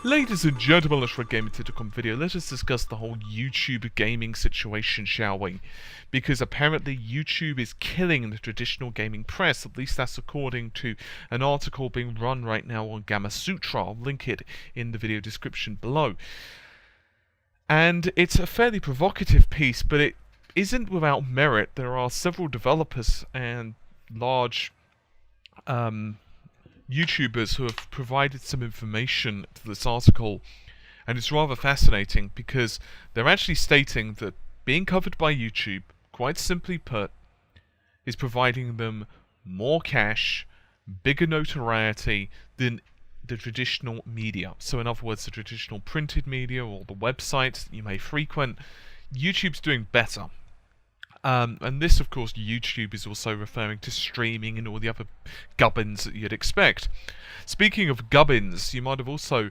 Ladies and gentlemen, let's for a Gamasutra video. Let us discuss the whole YouTube gaming situation, shall we? Because apparently YouTube is killing the traditional gaming press. At least that's according to an article being run right now on Gamasutra. I'll link it in the video description below. And it's a fairly provocative piece, but it isn't without merit. There are several developers and large YouTubers who have provided some information to this article, and it's rather fascinating because they're actually stating that being covered by YouTube, quite simply put, is providing them more cash, bigger notoriety than the traditional media. So in other words, the traditional printed media or the websites that you may frequent, YouTube's doing better. And this, of course, YouTube is also referring to streaming and all the other gubbins that you'd expect. Speaking of gubbins, you might have also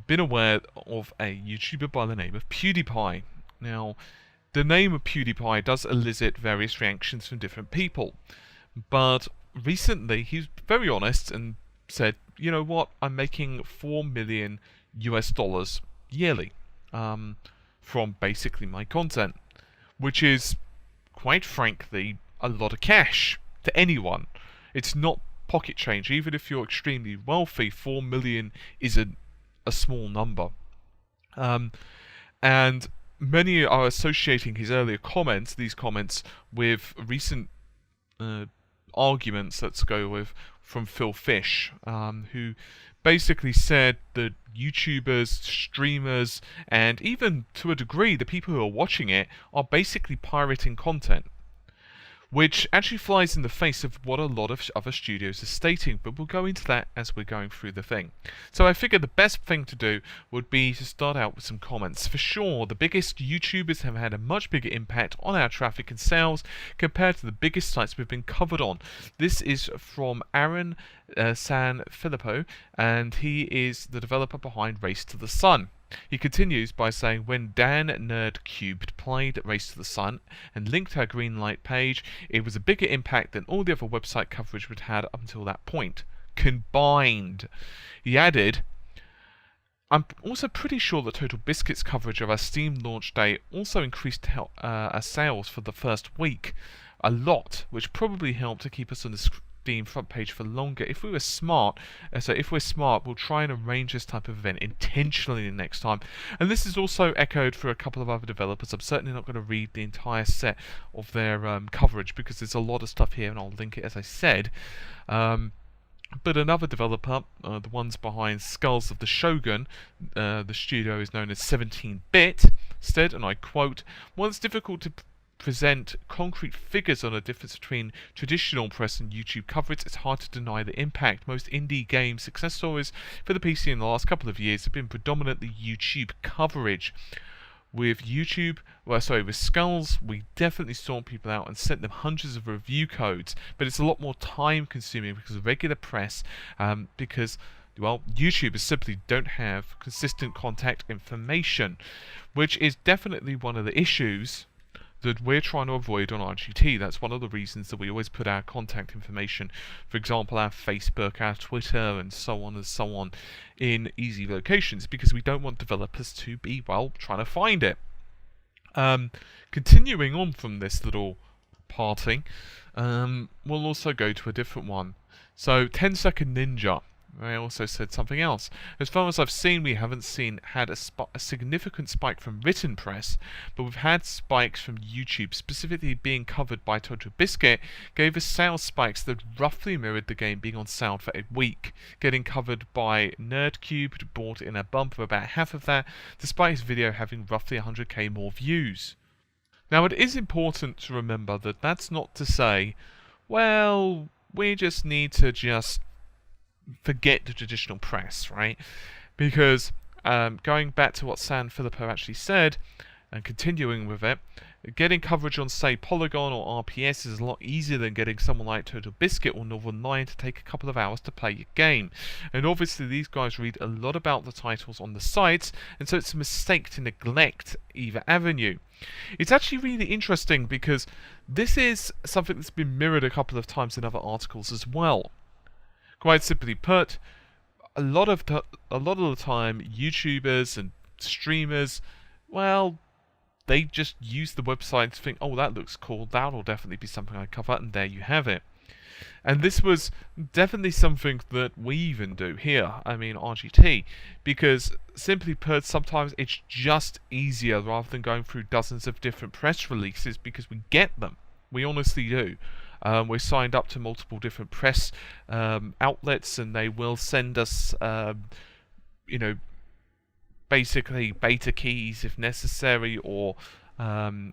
been aware of a YouTuber by the name of PewDiePie. Now, the name of PewDiePie does elicit various reactions from different people. But recently, he was very honest and said, you know what, I'm making $4 million US yearly from basically my content, which is, quite frankly, a lot of cash to anyone. It's not pocket change. Even if you're extremely wealthy, 4 million isn't a small number. And many are associating his earlier comments, these comments, with recent arguments, let's go with, from Phil Fish, who basically said that YouTubers, streamers, and even to a degree the people who are watching it are basically pirating content, which actually flies in the face of what a lot of other studios are stating, but we'll go into that as we're going through the thing. So I figured the best thing to do would be to start out with some comments. For sure, the biggest YouTubers have had a much bigger impact on our traffic and sales compared to the biggest sites we've been covered on. This is from Aaron Sanfilippo, and he is the developer behind Race to the Sun. He continues by saying, when Dan Nerdcubed played Race to the Sun and linked our Greenlight page, it was a bigger impact than all the other website coverage we'd had up until that point, combined. He added, I'm also pretty sure that Total Biscuit's coverage of our Steam launch day also increased our sales for the first week a lot, which probably helped to keep us on the Steam front page for longer. If we're smart, we'll try and arrange this type of event intentionally next time. And this is also echoed for a couple of other developers. I'm certainly not going to read the entire set of their coverage because there's a lot of stuff here, and I'll link it as I said. But another developer, the ones behind Skulls of the Shogun, the studio is known as 17-Bit, said, and I quote, "While it's difficult to present concrete figures on a difference between traditional press and YouTube coverage, it's hard to deny the impact. Most indie game success stories for the PC in the last couple of years have been predominantly YouTube coverage. With Skulls, we definitely sought people out and sent them hundreds of review codes, but it's a lot more time consuming because of regular press, because YouTubers simply don't have consistent contact information, which is definitely one of the issues that we're trying to avoid on RGT. That's one of the reasons that we always put our contact information, for example our Facebook, our Twitter, and so on, in easy locations, because we don't want developers to be, trying to find it. Continuing on from this little parting, we'll also go to a different one. So 10 Second Ninja, I also said something else. As far as I've seen, we haven't had a significant spike from written press, but we've had spikes from YouTube, specifically being covered by Total Biscuit, gave us sales spikes that roughly mirrored the game being on sale for a week. Getting covered by Nerdcubed brought in a bump of about half of that, despite his video having roughly 100k more views. Now, it is important to remember that that's not to say, we just need to forget the traditional press, right? Because going back to what Sanfilippo actually said, and continuing with it, getting coverage on, say, Polygon or RPS is a lot easier than getting someone like Total Biscuit or Northern Lion to take a couple of hours to play your game. And obviously these guys read a lot about the titles on the sites, and so it's a mistake to neglect either avenue. It's actually really interesting because this is something that's been mirrored a couple of times in other articles as well. Quite simply put, a lot of the time, YouTubers and streamers, well, they just use the website to think, oh, that looks cool, that'll definitely be something I cover, and there you have it. And this was definitely something that we even do here, I mean RGT, because simply put, sometimes it's just easier rather than going through dozens of different press releases, because we get them. We honestly do. We're signed up to multiple different press outlets, and they will send us, you know, basically beta keys if necessary, or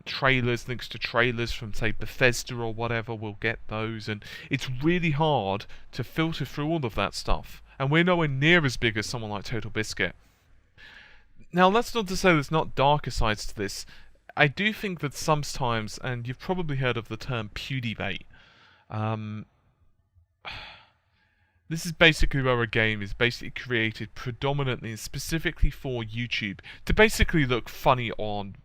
trailers, links to trailers from, say, Bethesda or whatever. We'll get those, and it's really hard to filter through all of that stuff. And we're nowhere near as big as someone like Total Biscuit. Now, that's not to say there's not darker sides to this. I do think that sometimes, and you've probably heard of the term PewDiePie, this is basically where a game is basically created predominantly and specifically for YouTube to basically look funny on,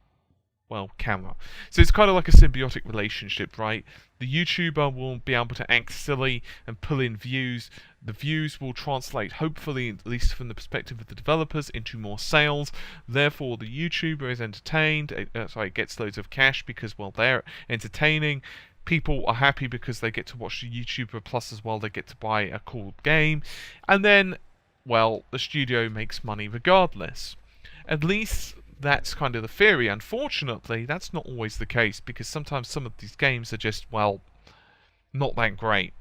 well, camera. So it's kind of like a symbiotic relationship, right? The YouTuber will be able to act silly and pull in views. The views will translate, hopefully, at least from the perspective of the developers, into more sales. Therefore, the YouTuber is entertained. It gets loads of cash because, well, they're entertaining. People are happy because they get to watch the YouTuber, plus as well they get to buy a cool game. And then, well, the studio makes money regardless. At least that's kind of the theory. Unfortunately, that's not always the case, because sometimes some of these games are just, well, not that great.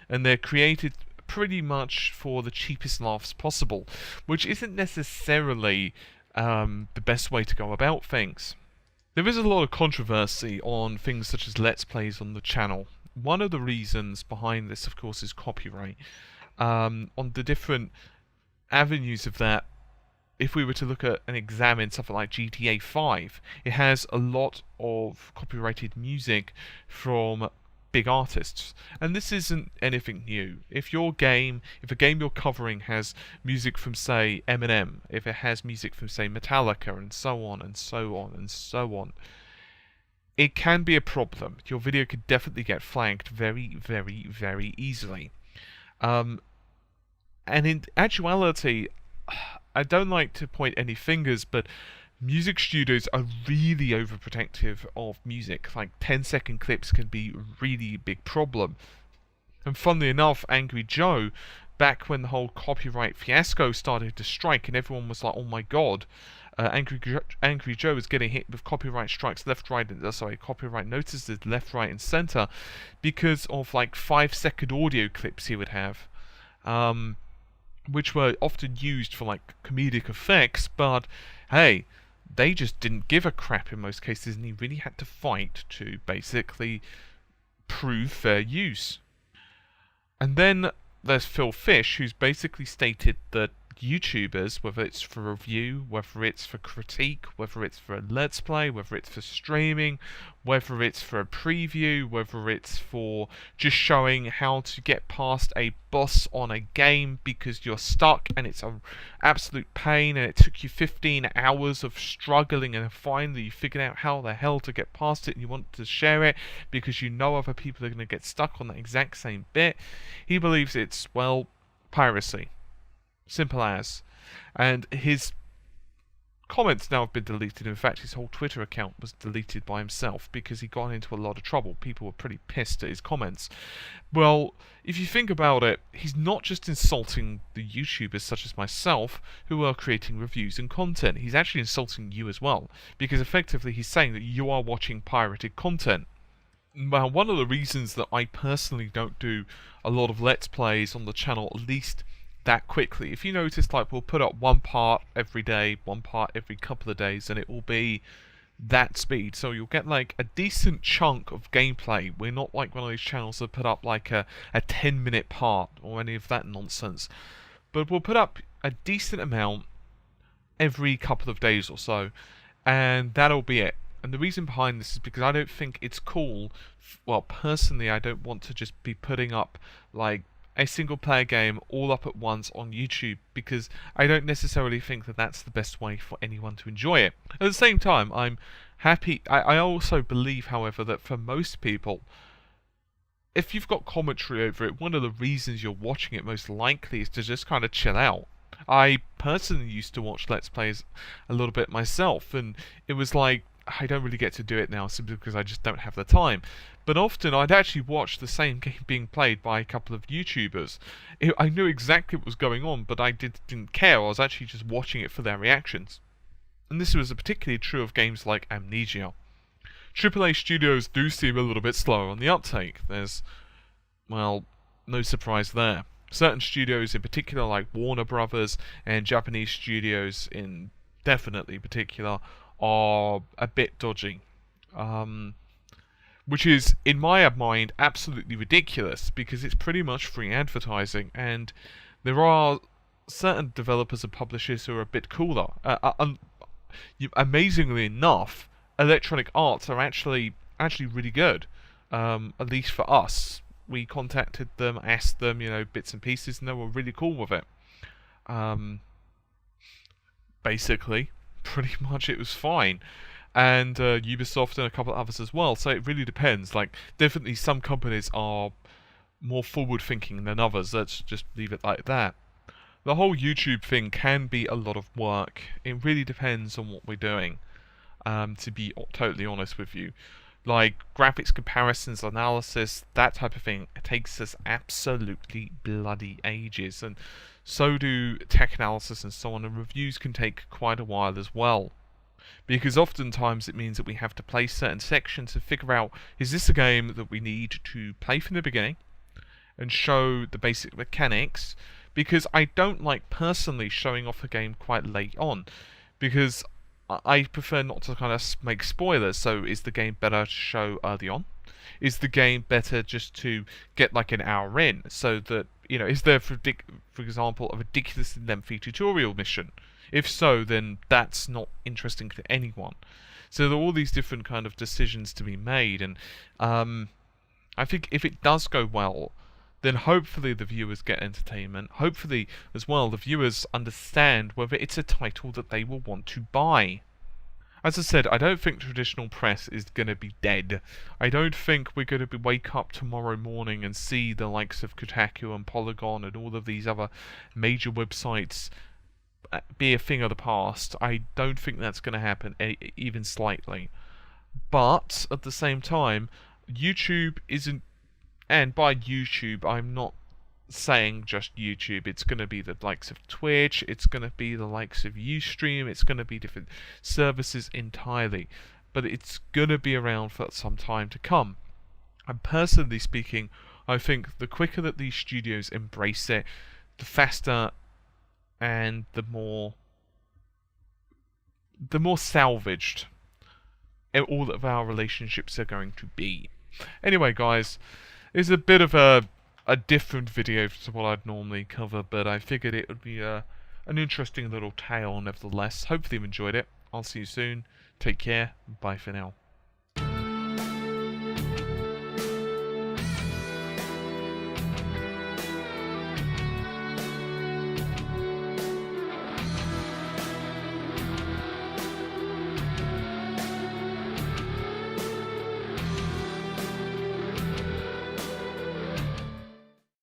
And they're created pretty much for the cheapest laughs possible, which isn't necessarily the best way to go about things. There is a lot of controversy on things such as Let's Plays on the channel. One of the reasons behind this, of course, is copyright. On the different avenues of that, if we were to look at and examine something like GTA 5, it has a lot of copyrighted music from big artists. And this isn't anything new. If a game you're covering has music from, say, Eminem, if it has music from, say, Metallica, and so on and so on and so on, it can be a problem. Your video could definitely get flagged very, very, very easily. And in actuality, I don't like to point any fingers, but music studios are really overprotective of music. Like 10-second clips can be a really big problem. And funnily enough, Angry Joe, back when the whole copyright fiasco started to strike and everyone was like, oh my god, Angry Joe was getting hit with copyright strikes copyright notices left, right and center because of like 5-second audio clips he would have. Which were often used for like comedic effects, but hey, they just didn't give a crap in most cases, and he really had to fight to basically prove fair use. And then there's Phil Fish, who's basically stated that YouTubers, whether it's for review, whether it's for critique, whether it's for a let's play, whether it's for streaming, whether it's for a preview, whether it's for just showing how to get past a boss on a game because you're stuck and it's an absolute pain and it took you 15 hours of struggling and finally you figured out how the hell to get past it and you want to share it because you know other people are going to get stuck on that exact same bit. He believes it's, well, piracy. Simple as. And his comments now have been deleted. In fact, his whole Twitter account was deleted by himself because he got into a lot of trouble. People were pretty pissed at his comments. Well, if you think about it, he's not just insulting the YouTubers such as myself who are creating reviews and content. He's actually insulting you as well, because effectively he's saying that you are watching pirated content. Well, one of the reasons that I personally don't do a lot of Let's Plays on the channel, at least that quickly. If you notice, like, we'll put up one part every day, one part every couple of days, and it will be that speed. So you'll get like a decent chunk of gameplay. We're not like one of these channels that put up like a 10-minute part or any of that nonsense. But we'll put up a decent amount every couple of days or so, and that'll be it. And the reason behind this is because I don't think it's cool. Well, personally, I don't want to just be putting up like a single player game all up at once on YouTube, because I don't necessarily think that that's the best way for anyone to enjoy it. At the same time, I'm happy. I also believe, however, that for most people, if you've got commentary over it, one of the reasons you're watching it most likely is to just kind of chill out. I personally used to watch Let's Plays a little bit myself, and it was like, I don't really get to do it now simply because I just don't have the time. But often I'd actually watch the same game being played by a couple of YouTubers. I knew exactly what was going on, but I didn't care. I was actually just watching it for their reactions. And this was particularly true of games like Amnesia. AAA studios do seem a little bit slower on the uptake. There's, well, no surprise there. Certain studios in particular, like Warner Brothers and Japanese studios in definitely particular, are a bit dodgy. Which is, in my mind, absolutely ridiculous because it's pretty much free advertising, and there are certain developers and publishers who are a bit cooler. Amazingly enough, Electronic Arts are actually really good. At least for us, we contacted them, asked them, bits and pieces, and they were really cool with it. Basically, pretty much it was fine. And Ubisoft and a couple of others as well. So it really depends. Like, definitely some companies are more forward-thinking than others. Let's just leave it like that. The whole YouTube thing can be a lot of work. It really depends on what we're doing, to be totally honest with you. Like, graphics comparisons, analysis, that type of thing, it takes us absolutely bloody ages. And so do tech analysis and so on, and reviews can take quite a while as well. Because oftentimes it means that we have to play certain sections to figure out, is this a game that we need to play from the beginning and show the basic mechanics? Because I don't like personally showing off a game quite late on, because I prefer not to kind of make spoilers. So is the game better to show early on? Is the game better just to get like an hour in, so that, is there, for example, a ridiculously lengthy tutorial mission? If so, then that's not interesting to anyone. So there are all these different kind of decisions to be made, and I think if it does go well, then hopefully the viewers get entertainment. Hopefully, as well, the viewers understand whether it's a title that they will want to buy. As I said, I don't think traditional press is going to be dead. I don't think we're going to wake up tomorrow morning and see the likes of Kotaku and Polygon and all of these other major websites be a thing of the past. I don't think that's going to happen even slightly. But at the same time, YouTube isn't, and by YouTube I'm not saying just YouTube. It's going to be the likes of Twitch, it's going to be the likes of Ustream, it's going to be different services entirely. But it's going to be around for some time to come. And personally speaking, I think the quicker that these studios embrace it, the faster and the more salvaged all of our relationships are going to be. Anyway, guys, it's a bit of a different video to what I'd normally cover, but I figured it would be an interesting little tale nevertheless. Hopefully you've enjoyed it. I'll see you soon. Take care. Bye for now.